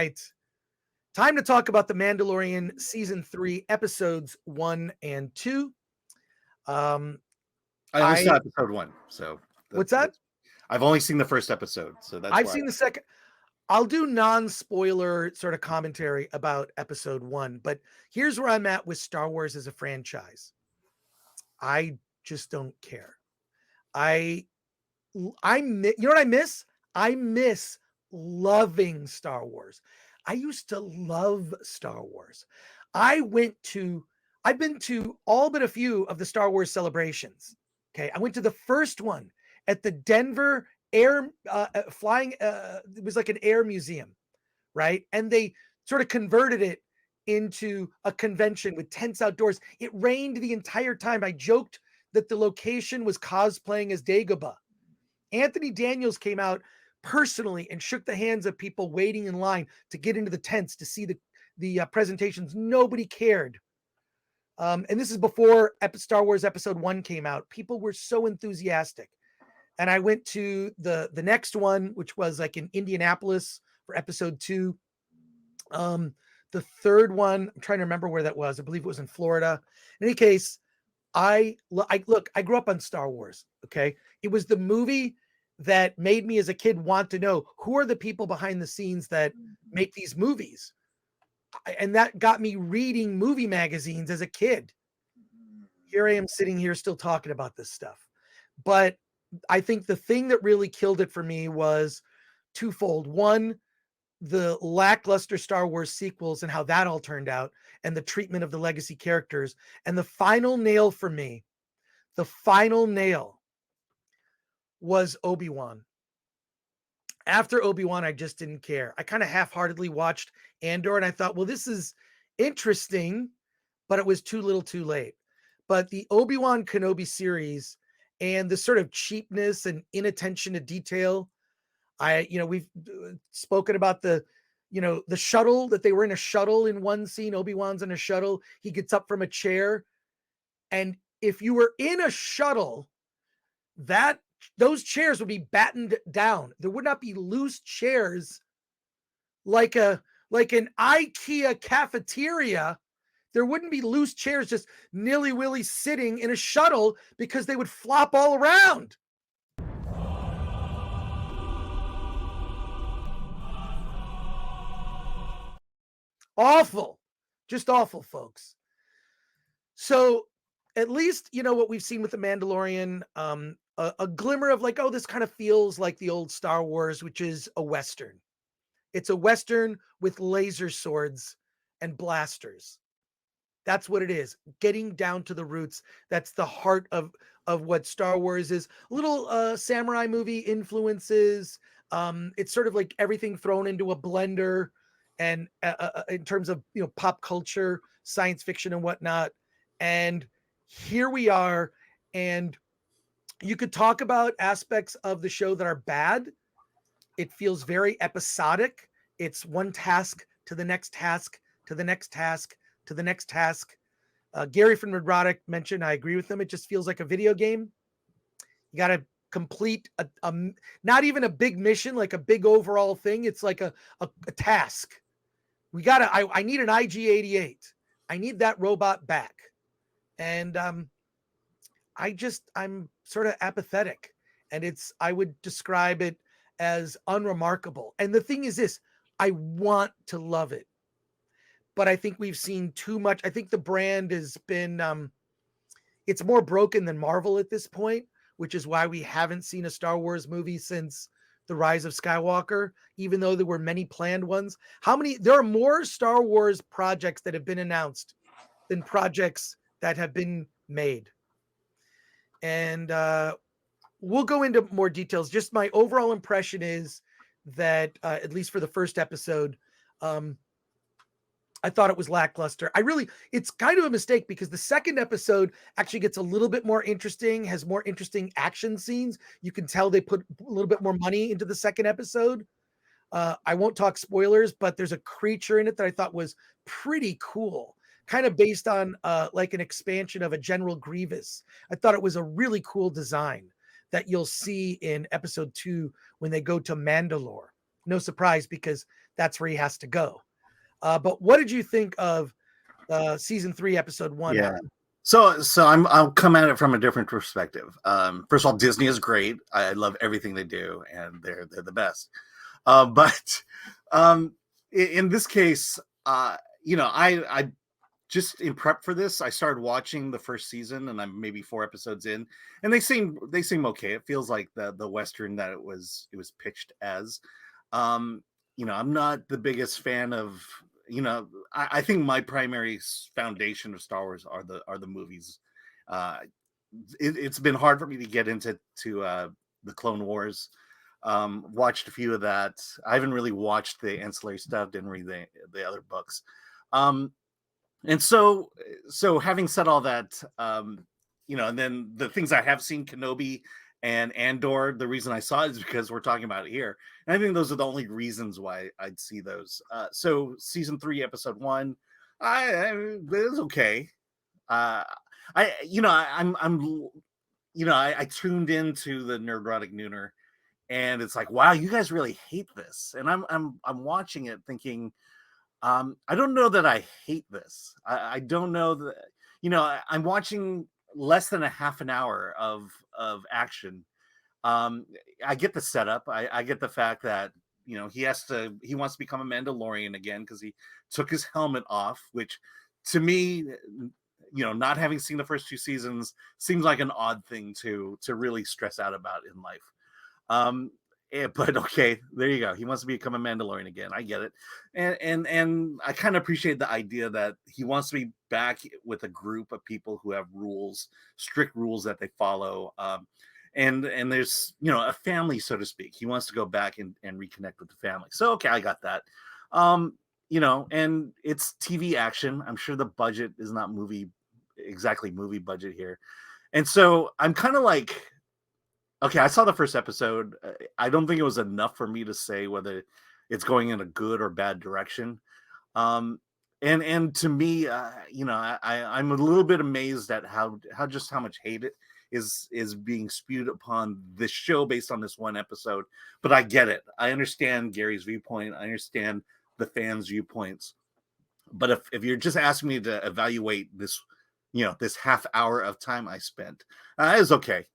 right. Time to talk about The Mandalorian Season 3, Episodes 1 and 2. I only saw episode 1, so what's that? I've only seen the first episode, so that's I've why. seen the second. I'll do non-spoiler sort of commentary about Episode 1, but here's where I'm at with Star Wars as a franchise. I just don't care. You know what I miss? I miss loving Star Wars. I used to love Star Wars. I've been to all but a few of the Star Wars celebrations. Okay. I went to the first one at the Denver Air Flying. It was like an air museum, right? And they sort of converted it into a convention with tents outdoors. It rained the entire time. I joked that the location was cosplaying as Dagobah. Anthony Daniels came out personally and shook the hands of people waiting in line to get into the tents to see the presentations. Nobody cared. And this is before Star Wars Episode 1 came out. People were so enthusiastic. And I went to the next one, which was like in Indianapolis for Episode 2. The third one, I'm trying to remember where that was. I believe it was in Florida. In any case, I grew up on Star Wars. Okay. It was the movie that made me as a kid want to know who are the people behind the scenes that make these movies. And that got me reading movie magazines as a kid. Here I am sitting here still talking about this stuff. But I think the thing that really killed it for me was twofold. One, the lackluster Star Wars sequels and how that all turned out, and the treatment of the legacy characters. And the final nail for me, the final nail was Obi-Wan. After Obi-Wan, I just didn't care. I kind of half-heartedly watched Andor, and I thought, well, this is interesting, but it was too little too late. But the Obi-Wan Kenobi series and the sort of cheapness and inattention to detail, we've spoken about the shuttle, that they were in a shuttle in one scene. Obi-Wan's in a shuttle. He gets up from a chair. And if you were in a shuttle, those chairs would be battened down. There would not be loose chairs like an IKEA cafeteria. There wouldn't be loose chairs just nilly-willy sitting in a shuttle because they would flop all around. Awful. Just awful, folks. So at least, what we've seen with The Mandalorian, a glimmer of like, oh, this kind of feels like the old Star Wars, which is a Western. It's a Western with laser swords and blasters. That's what it is. Getting down to the roots. That's the heart of what Star Wars is. Little samurai movie influences. It's sort of like everything thrown into a blender, and in terms of pop culture, science fiction, and whatnot. And here we are. And you could talk about aspects of the show that are bad. It feels very episodic. It's one task to the next task, to the next task, to the next task. Gary from Roddick mentioned, I agree with him. It just feels like a video game. You got to complete not even a big mission, like a big overall thing. It's like a task. I need an IG-88. I need that robot back. And I'm sort of apathetic. And I would describe it as unremarkable. And the thing is this, I want to love it, but I think we've seen too much. I think the brand has been, it's more broken than Marvel at this point, which is why we haven't seen a Star Wars movie since The Rise of Skywalker, even though there were many planned ones. There are more Star Wars projects that have been announced than projects that have been made. And we'll go into more details. Just my overall impression is that, at least for the first episode, I thought it was lackluster. It's kind of a mistake because the second episode actually gets a little bit more interesting, has more interesting action scenes. You can tell they put a little bit more money into the second episode. I won't talk spoilers, but there's a creature in it that I thought was pretty cool, kind of based on like an expansion of a General Grievous. I thought it was a really cool design that you'll see in episode 2 when they go to Mandalore. No surprise, because that's where he has to go. But what did you think of season 3, episode 1? Yeah. So I'll come at it from a different perspective. First of all, Disney is great. I love everything they do, and they're the best. But in this case, I just in prep for this, I started watching the first season, and I'm maybe 4 episodes in, and they seem okay. It feels like the Western that it was pitched as. I'm not the biggest fan of. I think my primary foundation of Star Wars are the movies. It's been hard for me to get into the Clone Wars. Watched a few of that. I haven't really watched the ancillary stuff. Didn't read the other books. And so having said all that, and then the things I have seen, Kenobi and Andor, the reason I saw it is because we're talking about it here. And I think those are the only reasons why I'd see those. So season 3, episode 1, it was okay. I tuned into the Nerdrotic Nooner, and it's like, wow, you guys really hate this. And I'm watching it thinking, I don't know that I hate this. I don't know that, I'm watching less than a half an hour of action. I get the setup. I get the fact that, he wants to become a Mandalorian again because he took his helmet off, which to me, not having seen the first 2 seasons seems like an odd thing to really stress out about in life. But okay, there you go. He wants to become a Mandalorian again. I get it. And I kind of appreciate the idea that he wants to be back with a group of people who have rules, strict rules that they follow. And there's, a family, so to speak. He wants to go back and reconnect with the family. So, okay, I got that. And it's TV action. I'm sure the budget is not movie budget here. And so I'm kind of like, okay, I saw the first episode. I don't think it was enough for me to say whether it's going in a good or bad direction. And to me, I'm a little bit amazed at how much hate it is being spewed upon this show based on this one episode. But I get it. I understand Gary's viewpoint. I understand the fans' viewpoints. But if you're just asking me to evaluate this, this half hour of time I spent, it's okay.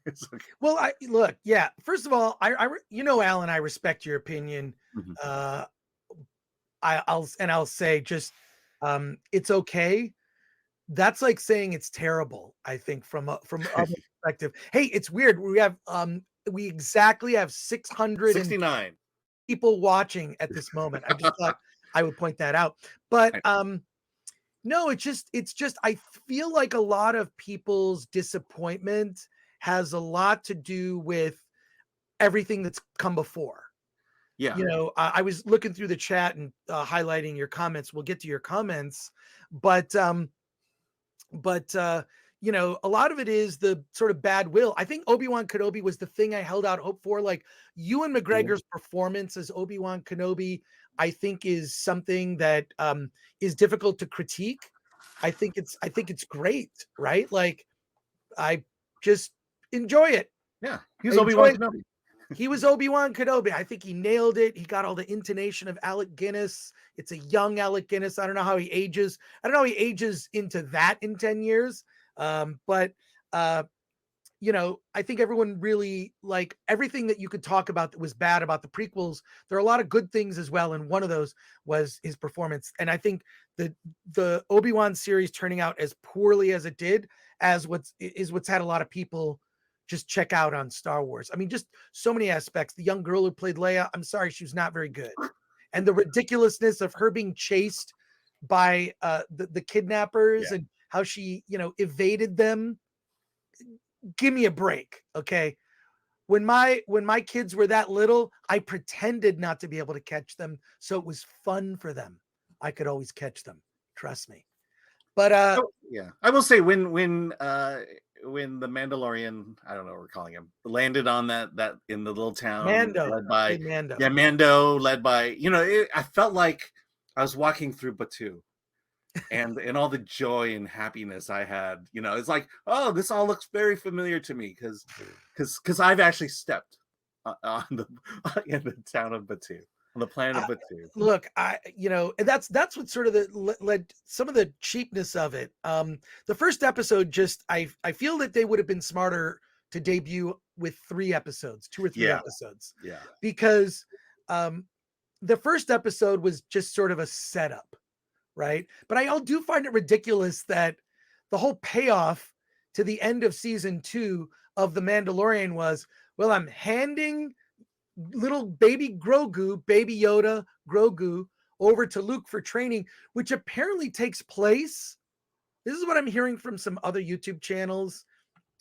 It's okay. Well, first of all, Alan, I respect your opinion. Mm-hmm. I'll say just, it's okay. That's like saying it's terrible, I think, from a perspective. Hey, it's weird. We exactly have 669 people watching at this moment. I just thought I would point that out. But no, it's just I feel like a lot of people's disappointment has a lot to do with everything that's come before. Yeah. I was looking through the chat and highlighting your comments. We'll get to your comments, but a lot of it is the sort of bad will. I think Obi-Wan Kenobi was the thing I held out hope for. Like Ewan McGregor's performance as Obi-Wan Kenobi, I think is something that is difficult to critique. I think it's great, right? Like I just enjoy it. Yeah, he was Obi-Wan Kenobi. He was Obi-Wan Kenobi. I think he nailed it. He got all the intonation of Alec Guinness. It's a young Alec Guinness. I don't know how he ages. I don't know how he ages into that in 10 years. But I think everyone really, like, everything that you could talk about that was bad about the prequels, there are a lot of good things as well. And one of those was his performance. And I think the Obi-Wan series turning out as poorly as it did as what's had a lot of people just check out on Star Wars. I mean, just so many aspects. The young girl who played Leia, I'm sorry, she was not very good. And the ridiculousness of her being chased by the kidnappers and how she, evaded them. Give me a break, okay? When my kids were that little, I pretended not to be able to catch them, so it was fun for them. I could always catch them. Trust me. But I will say when the Mandalorian, I don't know what we're calling him, landed on that in the little town Mando, led by Mando. Yeah, Mando led by, I felt like I was walking through Batuu. And all the joy and happiness I had, it's like, oh, this all looks very familiar to me because I've actually stepped in the town of Batuu. On the planet of Batu. Look, and that's what sort of led some of the cheapness of it. The first episode, just I feel that they would have been smarter to debut with 3 episodes, 2 or 3 Yeah. episodes, Yeah. because the first episode was just sort of a setup, right? But I do find it ridiculous that the whole payoff to the end of season 2 of The Mandalorian was, well, I'm handing little baby Grogu, baby Yoda, Grogu, over to Luke for training, which apparently takes place. This is what I'm hearing from some other YouTube channels.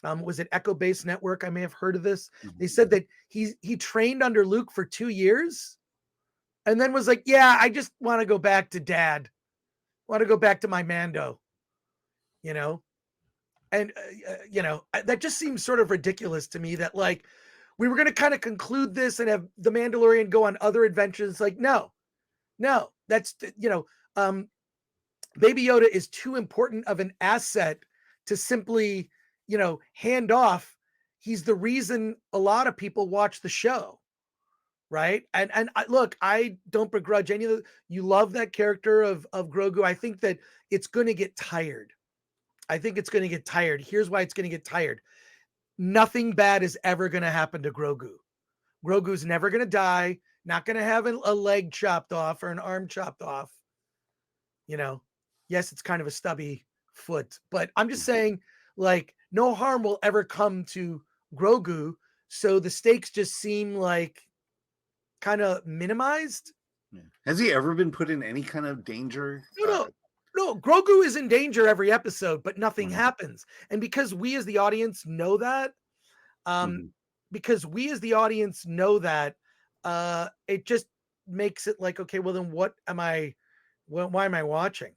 Was it Echo Base Network? I may have heard of this. They said that he trained under Luke for 2 years, and then was like, "Yeah, I just want to go back to Dad. Want to go back to my Mando." You know, and that just seems sort of ridiculous to me. That like we were going to kind of conclude this and have the Mandalorian go on other adventures. Like, no, that's Baby Yoda is too important of an asset to simply, hand off. He's the reason a lot of people watch the show, right? And look, I don't begrudge any of the. You love that character of Grogu. I think that it's going to get tired. I think it's going to get tired. Here's why it's going to get tired. Nothing bad is ever going to happen to Grogu. Grogu's never going to die. Not going to have a leg chopped off or an arm chopped off. Yes, it's kind of a stubby foot, but I'm just saying, like, no harm will ever come to Grogu. So the stakes just seem like kind of minimized. Yeah. Has he ever been put in any kind of danger? No, Grogu is in danger every episode, but nothing happens. And because we as the audience know that, it just makes it like, okay, well then why am I watching?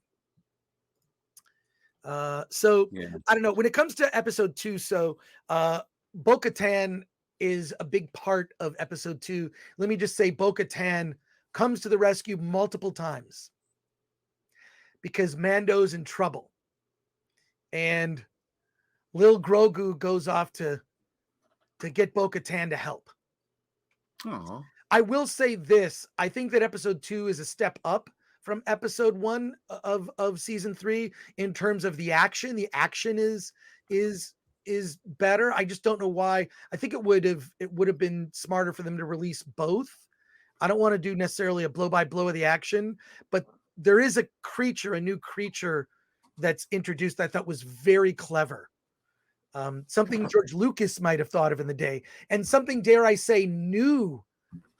I don't know. When it comes to episode 2, so Bo-Katan is a big part of episode 2. Let me just say Bo-Katan comes to the rescue multiple times because Mando's in trouble. And Lil Grogu goes off to get Bo-Katan to help. Aww. I will say this. I think that episode 2 is a step up from episode 1 of season 3 in terms of the action. The action is better. I just don't know why. I think it would have been smarter for them to release both. I don't want to do necessarily a blow by blow of the action, but there is a new creature that's introduced that I thought was very clever. Something George Lucas might have thought of in the day, and something, dare I say, new,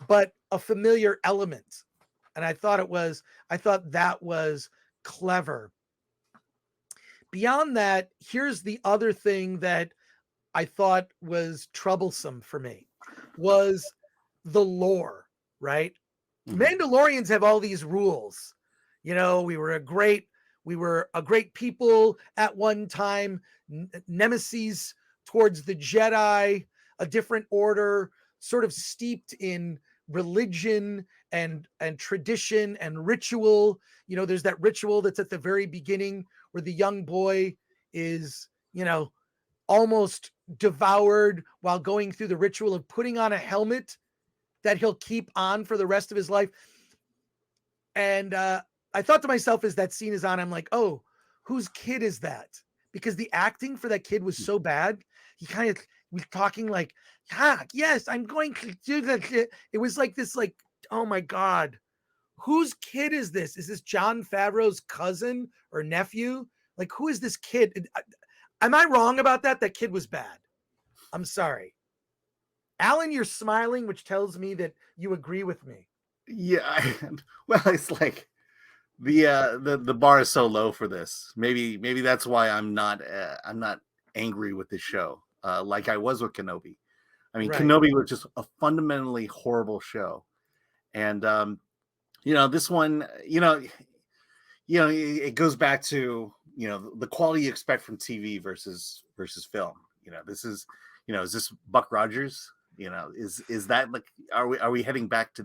but a familiar element. And I thought that was clever. Beyond that, here's the other thing that I thought was troublesome for me was the lore, right? Mandalorians have all these rules. We were a great people at one time, nemesis towards the Jedi, a different order, sort of steeped in religion and tradition and ritual. There's that ritual that's at the very beginning where the young boy is, almost devoured while going through the ritual of putting on a helmet that he'll keep on for the rest of his life. And I thought to myself, as that scene is on, I'm like, oh, whose kid is that? Because the acting for that kid was so bad. He kind of was talking like, yes, I'm going to do that. It was like this, like, oh my God, whose kid is this? Is this Jon Favreau's cousin or nephew? Like, who is this kid? Am I wrong about that? That kid was bad. I'm sorry. Alan, you're smiling, which tells me that you agree with me. Yeah. Well, it's like the bar is so low for this. Maybe that's why I'm not angry with the show like I was with Kenobi. I mean, right. Kenobi was just a fundamentally horrible show, and this one, it goes back to the quality you expect from TV versus film. This is is this Buck Rogers? Is that like are we heading back to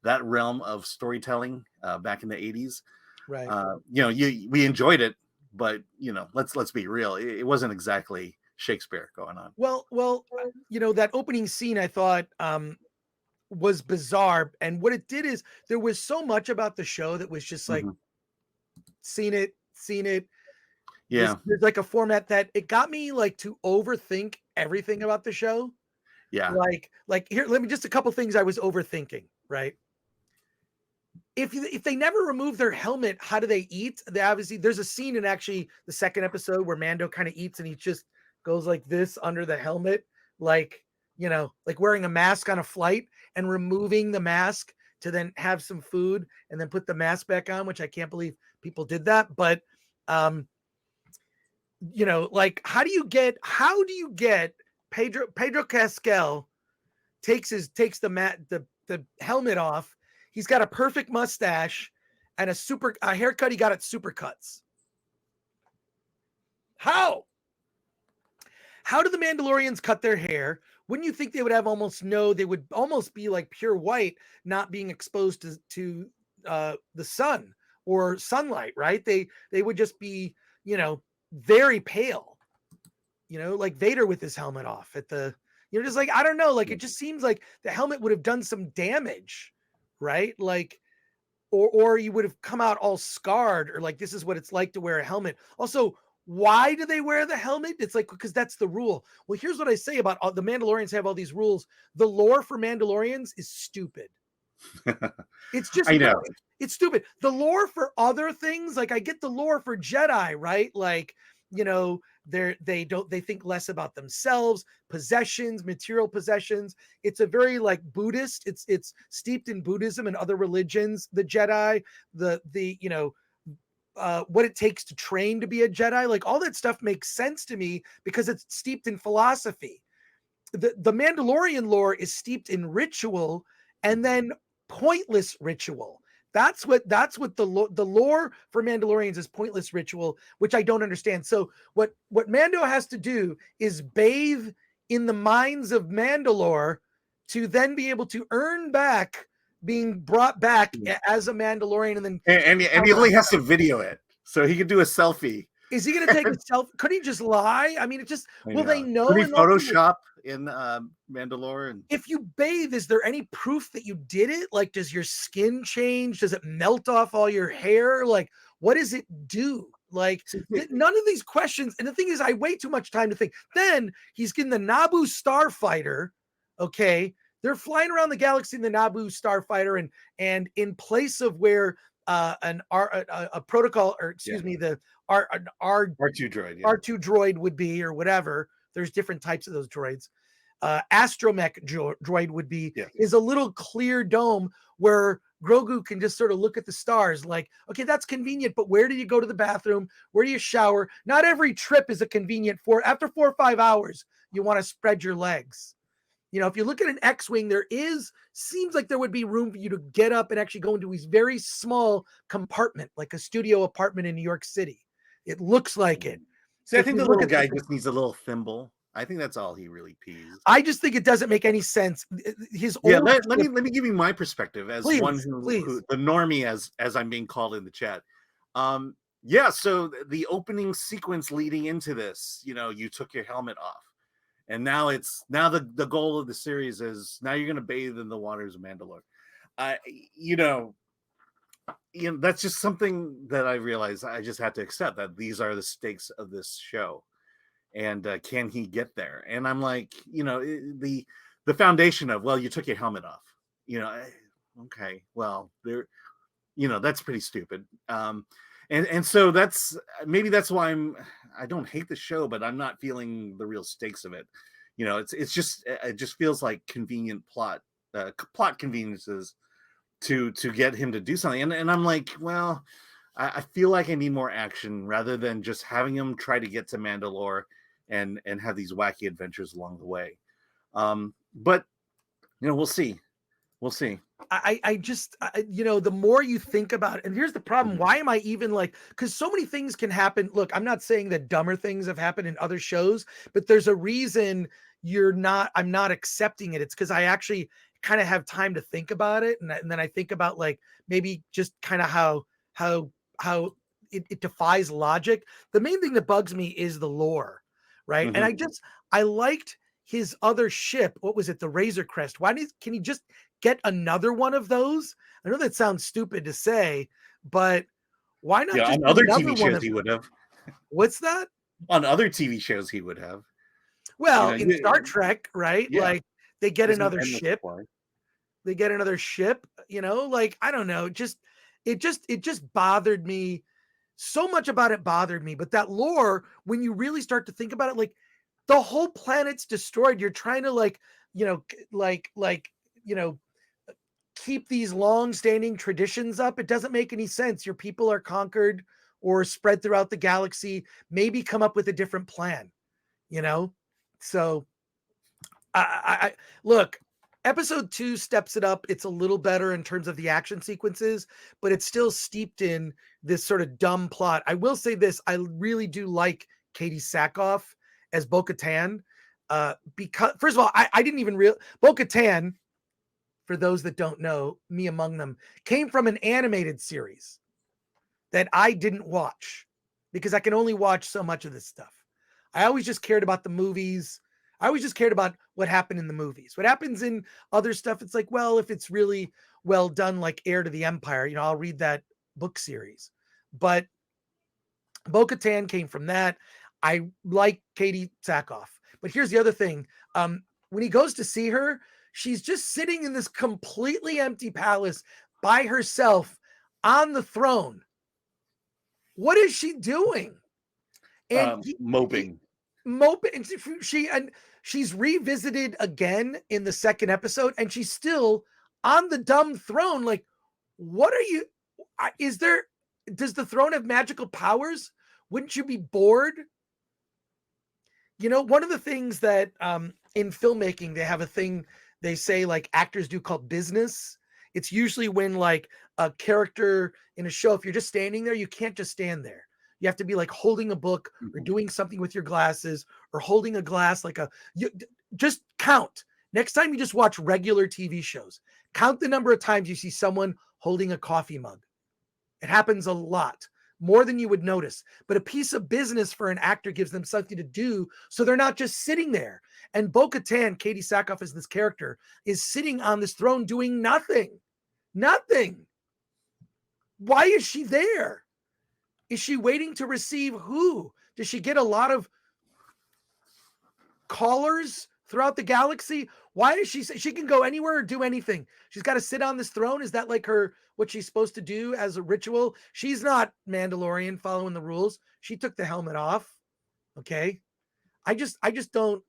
that realm of storytelling back in the 80s? Right. We enjoyed it, but let's be real, it wasn't exactly Shakespeare going on. Well, that opening scene, I thought was bizarre. And what it did is there was so much about the show that was just like, seen it. Yeah. There's like a format that it got me like to overthink everything about the show. Yeah. Like here, let me just a couple things I was overthinking, right? If they never remove their helmet, how do they eat? They obviously, there's a scene in actually the second episode where Mando kind of eats and he just goes like this under the helmet, like, you know, like wearing a mask on a flight and removing the mask to then have some food and then put the mask back on, which I can't believe people did that. But you know, like how do you get Pedro Pascal takes the helmet off. He's got a perfect mustache and a haircut he got at Supercuts. How do the Mandalorians cut their hair? Wouldn't you think they would have they would almost be like pure white, not being exposed to the sun or sunlight, right? They would just be, you know, very pale, you know, like Vader with his helmet off at the, you know, just like, I don't know, like it just seems like the helmet would have done some damage, right? Like, or you would have come out all scarred, or like, this is what it's like to wear a helmet. Also, why do they wear the helmet? It's like, because that's the rule. Well, here's what I say about the Mandalorians have all these rules. The lore for Mandalorians is stupid. It's just, I know. it's stupid. The lore for other things, like I get the lore for Jedi, right? Like, you know, they think less about themselves, possessions, material possessions. It's a very like Buddhist. It's steeped in Buddhism and other religions. The Jedi, the you know, what it takes to train to be a Jedi, like all that stuff makes sense to me because it's steeped in philosophy. The Mandalorian lore is steeped in ritual and then pointless ritual. That's what the lore for Mandalorians is, pointless ritual, which I don't understand. So what Mando has to do is bathe in the minds of Mandalore to then be able to earn back being brought back as a Mandalorian, and then and he only has to video it, so he could do a selfie. Is he going to take a selfie? Could he just lie? I mean, it just will they know? Could he Photoshop in Mandalore? And if you bathe, is there any proof that you did it? Like, does your skin change? Does it melt off all your hair? Like, what does it do? Like, none of these questions. And the thing is, I wait too much time to think. Then he's getting the Naboo starfighter. Okay, they're flying around the galaxy in the Naboo starfighter, and in place of where a protocol, or excuse me, the R2 droid, R2 droid would be, or whatever. There's different types of those droids. Astromech droid would be, is a little clear dome where Grogu can just sort of look at the stars like, okay, that's convenient, but where do you go to the bathroom? Where do you shower? Not every trip is a convenient after 4 or 5 hours, you want to spread your legs. You know, if you look at an X-Wing, seems like there would be room for you to get up and actually go into a very small compartment, like a studio apartment in New York City. It looks like it. See, I think the little guy just needs a little thimble. I think that's all he really pees. I just think it doesn't make any sense. Let me give you my perspective as one who the normie, as I'm being called in the chat. So the opening sequence leading into this, you know, you took your helmet off. And now the goal of the series is now you're going to bathe in the waters of Mandalore. You know, that's just something that I realized I just had to accept, that these are the stakes of this show. And can he get there? And I'm like, you know, the foundation of, well, you took your helmet off. You know, okay, well, you know, that's pretty stupid. And so that's why I don't hate the show, but I'm not feeling the real stakes of it. You know, it just feels like convenient plot conveniences to get him to do something. And I'm like, well, I feel like I need more action rather than just having him try to get to Mandalore and have these wacky adventures along the way. But you know, we'll see. I just, you know, the more you think about it, and here's the problem. Why am I even like, because so many things can happen. Look, I'm not saying that dumber things have happened in other shows, but there's a reason I'm not accepting it. It's because I actually kind of have time to think about it. And then I think about like, maybe just kind of how it defies logic. The main thing that bugs me is the lore, right? And I liked his other ship. What was it? The Razor Crest. Can he just get another one of those. I know that sounds stupid to say, but why not Yeah, just on do other another TV one shows of he would have. what's that? On other TV shows he would have. Well, in Star Trek, right? Yeah. Like they get There's no another endless ship. supply. They get another ship, like I don't know, it just bothered me. So much about it bothered me, but that lore, when you really start to think about it, like the whole planet's destroyed. You're trying to you know, keep these long-standing traditions up. It doesn't make any sense. Your people are conquered or spread throughout the galaxy. Maybe come up with a different plan, you know? So I look, episode 2 steps it up. It's a little better in terms of the action sequences, but it's still steeped in this sort of dumb plot. I will say this, I really do like Katie Sackhoff as Bo-Katan. Because first of all, I didn't even real Bo-Katan, for those that don't know, me among them, came from an animated series that I didn't watch because I can only watch so much of this stuff. I always just cared about the movies. I always just cared about what happened in the movies. What happens in other stuff, it's like, well, if it's really well done, like Heir to the Empire, I'll read that book series. But Bo-Katan came from that. I like Katie Sackhoff. But here's the other thing. When he goes to see her, she's just sitting in this completely empty palace by herself on the throne. What is she doing? And Moping. Moping. And she's revisited again in the second episode, and she's still on the dumb throne. Like, what are you? Does the throne have magical powers? Wouldn't you be bored? One of the things that in filmmaking, they have a thing they say like actors do called business. It's usually when like a character in a show, if you're just standing there, you can't just stand there. You have to be like holding a book or doing something with your glasses or holding a glass just count. Next time you just watch regular TV shows, count the number of times you see someone holding a coffee mug. It happens a lot, more than you would notice. But a piece of business for an actor gives them something to do so they're not just sitting there. And Bo-Katan, Katie Sackhoff as this character, is sitting on this throne doing nothing. Nothing. Why is she there? Is she waiting to receive who? Does she get a lot of callers throughout the galaxy? Why is she can go anywhere or do anything? She's got to sit on this throne. Is that like what she's supposed to do as a ritual? She's not Mandalorian following the rules. She took the helmet off. Okay. I just don't.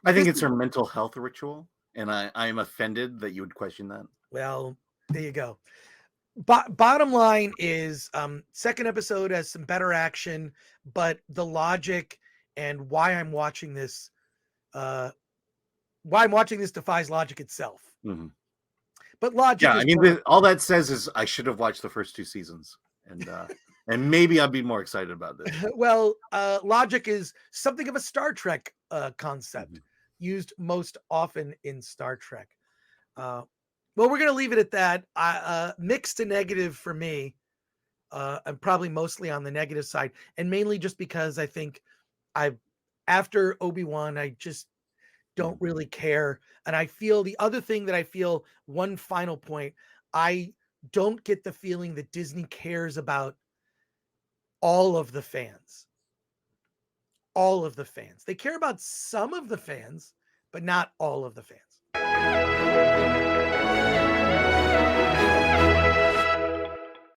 I think it's her mental health ritual, and I'm offended that you would question that. Well, there you go. Bottom line is, second episode has some better action, but the logic and why I'm watching this defies logic itself. Mm-hmm. But logic, yeah, I mean, all that says is I should have watched the first 2 seasons, and maybe I'd be more excited about this. Well, logic is something of a Star Trek concept used most often in Star Trek. Well, we're going to leave it at that. Mixed to negative for me. I'm probably mostly on the negative side, and mainly just because I think after Obi-Wan, I just don't really care. And I feel the other thing that I feel, one final point, I don't get the feeling that Disney cares about all of the fans. All of the fans. They care about some of the fans, but not all of the fans.